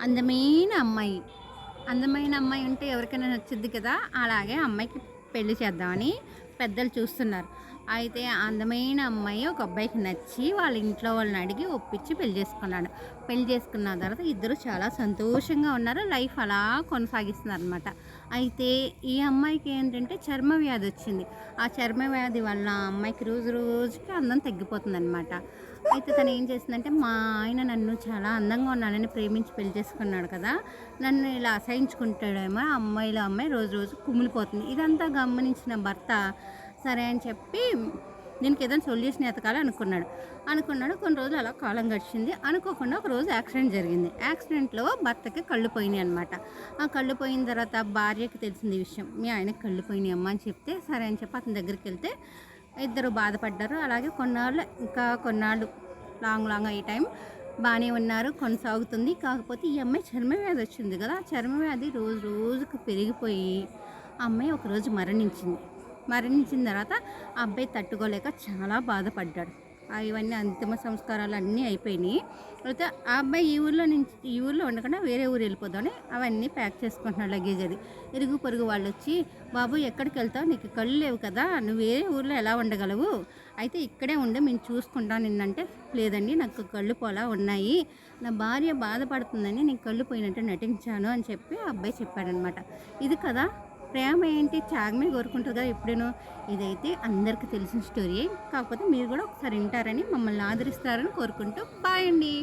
అందమైన అమ్మాయి. అందమైన అమ్మాయి ఉంటే ఎవరికైనా నచ్చుద్ది కదా! అలాగే అమ్మాయికి పెళ్లి చేద్దామని పెద్దలు చూస్తున్నారు. అయితే ఆ అందమైన అమ్మాయి ఒక అబ్బాయికి నచ్చి వాళ్ళ ఇంట్లో వాళ్ళని అడిగి ఒప్పించి పెళ్లి చేసుకున్నాడు. పెళ్లి చేసుకున్న తర్వాత ఇద్దరు చాలా సంతోషంగా ఉన్నారు. లైఫ్ అలా కొనసాగిస్తున్నారనమాట. అయితే ఈ అమ్మాయికి ఏంటంటే చర్మ వ్యాధి వచ్చింది. ఆ చర్మ వ్యాధి వల్ల ఆ అమ్మాయికి రోజు రోజుకి అందం తగ్గిపోతుందనమాట. అయితే తను ఏం చేసిందంటే, మా ఆయన నన్ను చాలా అందంగా ఉన్నానని ప్రేమించి పెళ్లి చేసుకున్నాడు కదా! నన్ను ఇలా అసహించుకుంటాడేమో ఆ అమ్మాయి రోజు రోజు కుమిలిపోతుంది. ఇదంతా గమనించిన భర్త సరే అని చెప్పి దీనికి ఏదైనా సొల్యూషన్ ఎతకాలి అనుకున్నాడు. కొన్ని రోజులు అలా కాలం గడిచింది. అనుకోకుండా ఒకరోజు యాక్సిడెంట్ జరిగింది. యాక్సిడెంట్‌లో భర్తకి కళ్ళు పోయినాయనమాట. ఆ కళ్ళు పోయిన తర్వాత భార్యకి తెలిసింది ఈ విషయం. మీ ఆయనకి కళ్ళు పోయినాయమ్మా అని చెప్తే, సరే అని చెప్పి అతని దగ్గరికెళ్తే ఇద్దరు బాధపడ్డారు. అలాగే కొన్నాళ్ళు లాంగ్ ఈ టైం బానే ఉన్నారు. కొనసాగుతుంది. కాకపోతే ఈ అమ్మాయి చర్మ వ్యాధి వచ్చింది కదా! ఆ చర్మ వ్యాధి రోజు రోజుకి పెరిగిపోయి ఆ అమ్మాయి ఒకరోజు మరణించింది. మరణించిన తర్వాత ఆ అబ్బాయి తట్టుకోలేక చాలా బాధపడ్డాడు. ఇవన్నీ అంతిమ సంస్కారాలు అన్నీ అయిపోయినాయి. అయితే ఆ అబ్బాయి ఈ ఊర్లో ఉండకుండా వేరే ఊరు వెళ్ళిపోదామని అవన్నీ ప్యాక్ చేసుకుంటున్నాడు లగేజ్ అది. ఇరుగు పొరుగు వాళ్ళొచ్చి, "బాబు ఎక్కడికెళ్తావు? నీకు కళ్ళు లేవు కదా! నువ్వు వేరే ఊర్లో ఎలా ఉండగలవు? అయితే ఇక్కడే ఉండు మేము చూసుకుంటాం నిన్నంటే." "లేదండి నాకు కళ్ళు పోలా ఉన్నాయి. నా భార్య బాధపడుతుందని నేను కళ్ళు పోయినట్టు నటించాను" అని చెప్పి ఆ అబ్బాయి చెప్పాడనమాట. ఇది కదా! ప్రేమ ఏంటి త్యాగమే కోరుకుంటది కదా ఎప్పుడూను. ఇదైతే అందరికీ తెలిసిన స్టోరీయే. కాకపోతే మీరు కూడా ఒకసారి వింటారని, మమ్మల్ని ఆదరిస్తారని కోరుకుంటూ బాయ్ అండి.